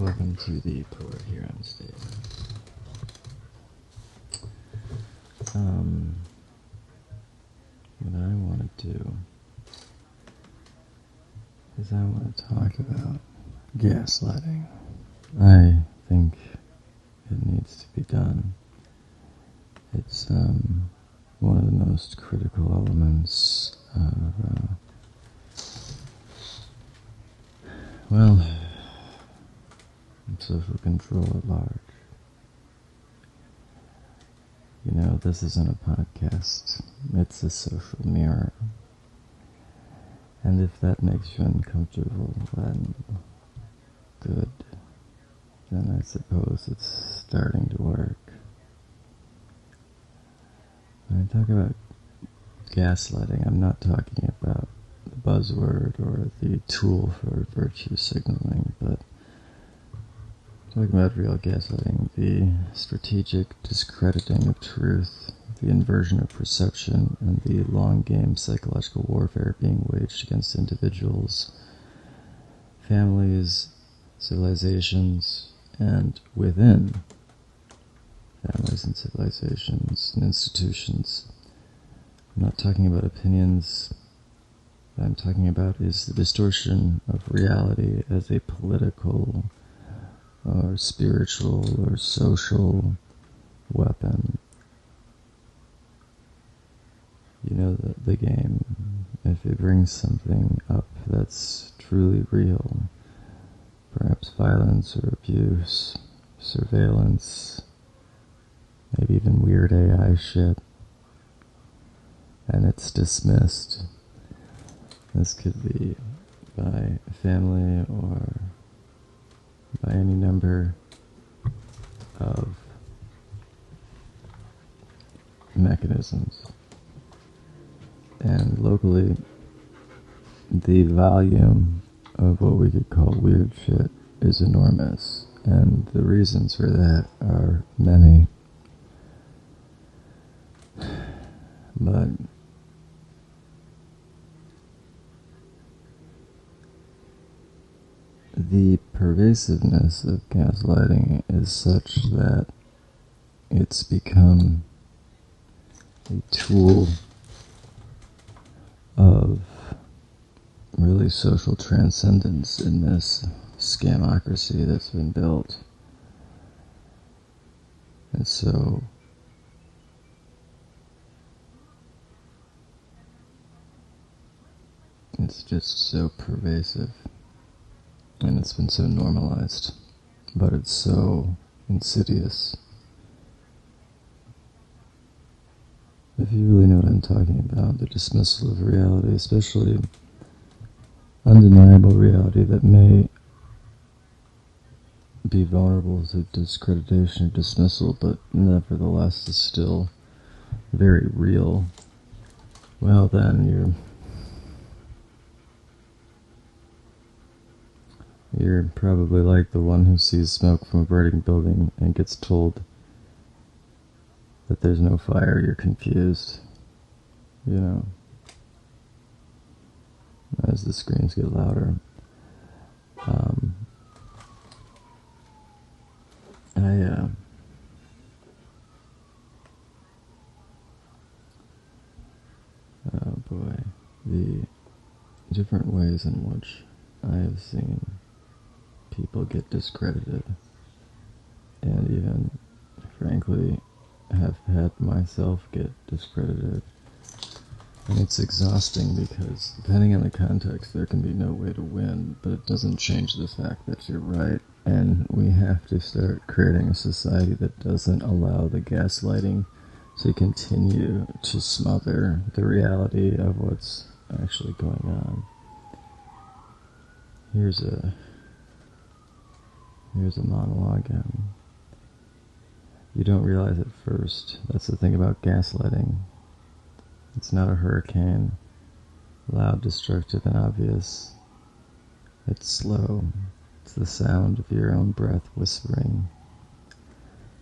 Welcome to the poet Huron state. What I want to do is I want to talk about gaslighting. I think it needs to be done. It's one of the most critical elements of social control at large. You know, this isn't a podcast, it's a social mirror. And if that makes you uncomfortable, then good. Then I suppose it's starting to work. When I talk about gaslighting, I'm not talking about the buzzword or the tool for virtue signaling, but I'm talking about real gaslighting, the strategic discrediting of truth, the inversion of perception, and the long-game psychological warfare being waged against individuals, families, civilizations, and within families and civilizations and institutions. I'm not talking about opinions. What I'm talking about is the distortion of reality as a political or spiritual or social weapon. You know the game. If it brings something up that's truly real, perhaps violence or abuse, surveillance, maybe even weird AI shit, and it's dismissed. This could be by family or by any number of mechanisms. And locally, the volume of what we could call weird shit is enormous, and the reasons for that are many. But the pervasiveness of gaslighting is such that it's become a tool of really social transcendence in this scamocracy that's been built. And so it's just so pervasive. And it's been so normalized, but it's so insidious. If you really know what I'm talking about, the dismissal of reality, especially undeniable reality that may be vulnerable to discreditation or dismissal, but nevertheless is still very real, well then you're probably like the one who sees smoke from a burning building and gets told that there's no fire. You're confused, you know, as the screams get louder. Oh boy, the different ways in which I have seen people get discredited, and even, frankly, have had myself get discredited. And it's exhausting because, depending on the context, there can be no way to win, but it doesn't change the fact that you're right, and we have to start creating a society that doesn't allow the gaslighting to continue to smother the reality of what's actually going on. Here's a monologue. You don't realize at first. That's the thing about gaslighting. It's not a hurricane, loud, destructive, and obvious. It's slow. It's the sound of your own breath whispering,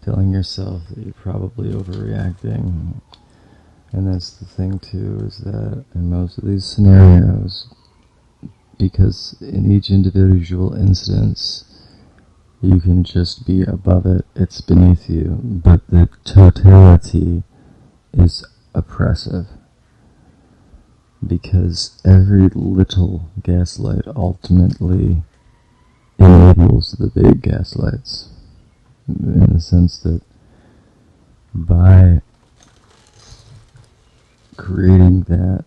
telling yourself that you're probably overreacting. And that's the thing too, is that in most of these scenarios, 'cause, because in each individual instance, You can just be above it, it's beneath you, but the totality is oppressive. Because every little gaslight ultimately enables the big gaslights. In the sense that by creating that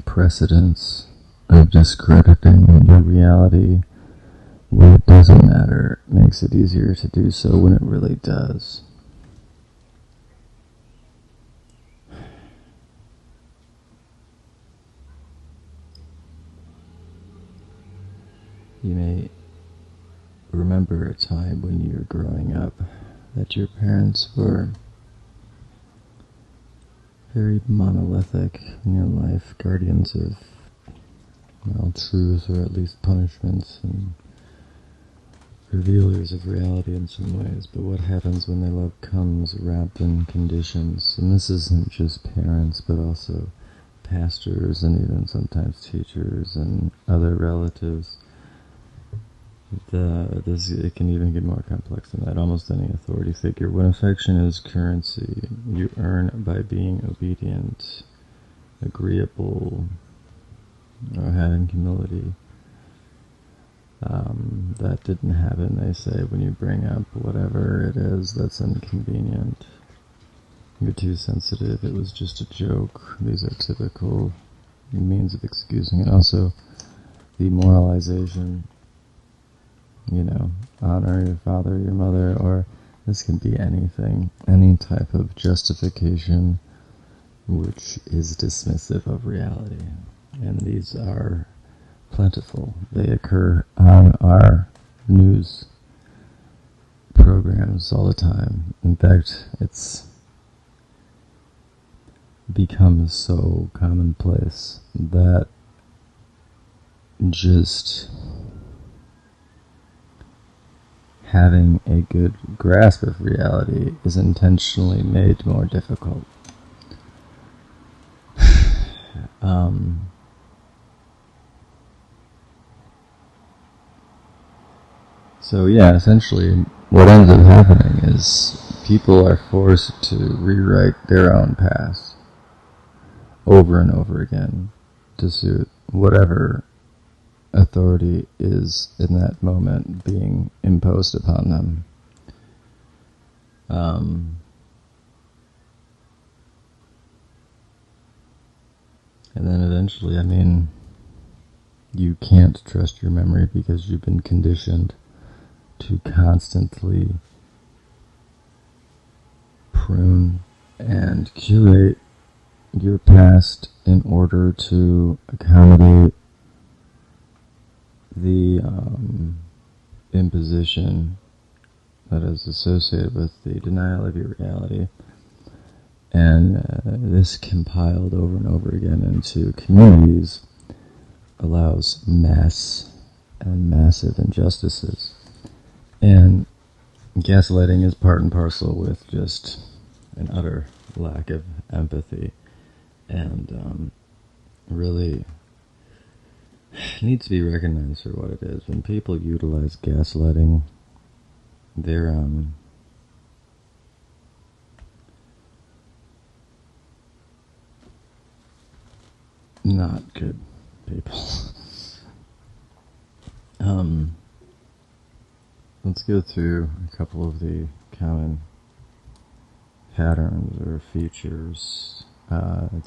precedence of discrediting your reality when it doesn't matter, makes it easier to do so when it really does. You may remember a time when you were growing up that your parents were very monolithic in your life, guardians of, well, truth, or at least punishments, and revealers of reality in some ways. But what happens when their love comes wrapped in conditions? And this isn't just parents, but also pastors and even sometimes teachers and other relatives. It can even get more complex than that. Almost any authority figure. When affection is currency, you earn by being obedient, agreeable, or having humility. That didn't happen, they say, when you bring up whatever it is that's inconvenient. You're too sensitive, it was just a joke. These are typical means of excusing it. Also, the moralization. Honor your father, your mother, or this can be anything, any type of justification which is dismissive of reality. And these are plentiful. They occur on our news programs all the time. In fact, it's become so commonplace that just having a good grasp of reality is intentionally made more difficult. So yeah, essentially what ends up happening is people are forced to rewrite their own past over and over again to suit whatever authority is in that moment being imposed upon them. And then eventually, you can't trust your memory because you've been conditioned to constantly prune and curate your past in order to accommodate the imposition that is associated with the denial of your reality. And this compiled over and over again into communities allows mass and massive injustices. And gaslighting is part and parcel with just an utter lack of empathy, and really needs to be recognized for what it is. When people utilize gaslighting, they're not good people. Let's go through a couple of the common patterns or features.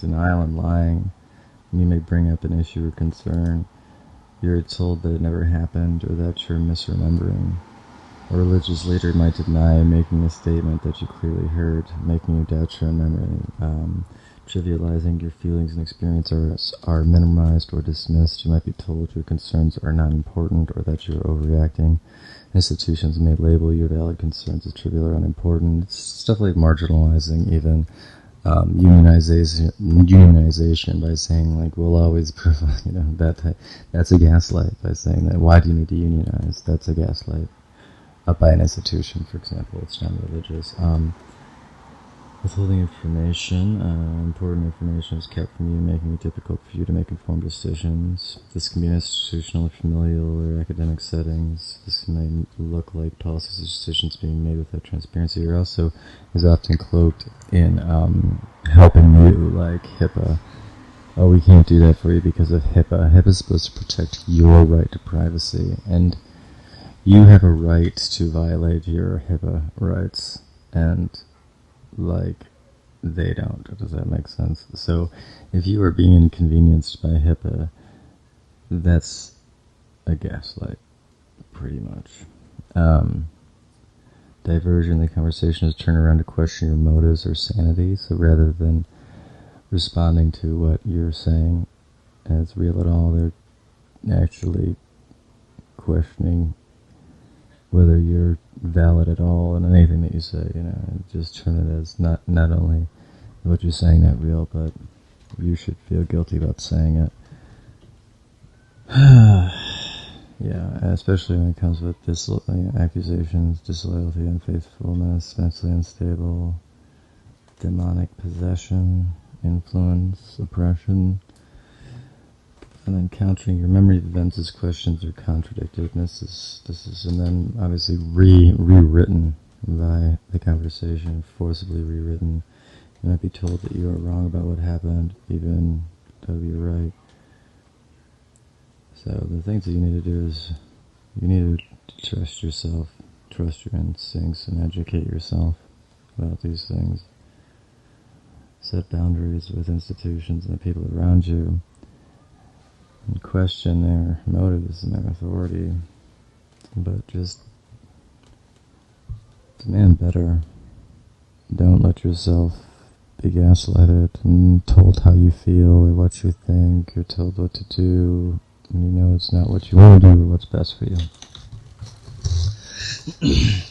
Denial and lying. You may bring up an issue or concern. You're told that it never happened or that you're misremembering. A religious leader might deny making a statement that you clearly heard, making you doubt your own memory. Trivializing your feelings and experiences are minimized or dismissed. You might be told your concerns are not important or that you're overreacting. Institutions may label your valid concerns as trivial or unimportant. It's stuff like marginalizing, even unionization by saying, like, we'll always provide, that's a gaslight. By saying that, why do you need to unionize? That's a gaslight. By an institution, for example, it's non-religious. Withholding information. Important information is kept from you, making it difficult for you to make informed decisions. This can be in institutional, familial, or academic settings. This may look like policies or decisions being made without transparency. It also is often cloaked in helping you, like HIPAA. Oh, we can't do that for you because of HIPAA. HIPAA is supposed to protect your right to privacy, and you have a right to violate your HIPAA rights, and like they don't. Does that make sense? So if you are being inconvenienced by HIPAA, that's a gaslight, pretty much. Diversion the conversation is turn around to question your motives or sanity. So rather than responding to what you're saying as real at all, they're actually questioning whether you're valid at all in anything that you say, and just turn it as not only what you're saying not real, but you should feel guilty about saying it. Yeah, especially when it comes with accusations, disloyalty, unfaithfulness, mentally unstable, demonic possession, influence, oppression. And then countering your memory of events as questions or contradicted. And this is, and then obviously rewritten by the conversation, forcibly rewritten. You might be told that you are wrong about what happened, even though you're right. So the things that you need to do is you need to trust yourself, trust your instincts, and educate yourself about these things. Set boundaries with institutions and the people around you. And question their motives and their authority, but just demand better. Don't let yourself be gaslighted and told how you feel or what you think, or told what to do when it's not what you want to do or what's best for you.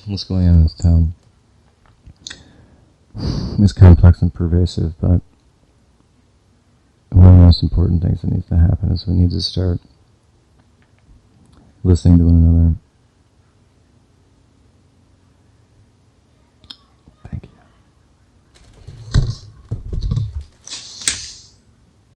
What's going on in this town? It's complex and pervasive, but one of the most important things that needs to happen is we need to start listening to one another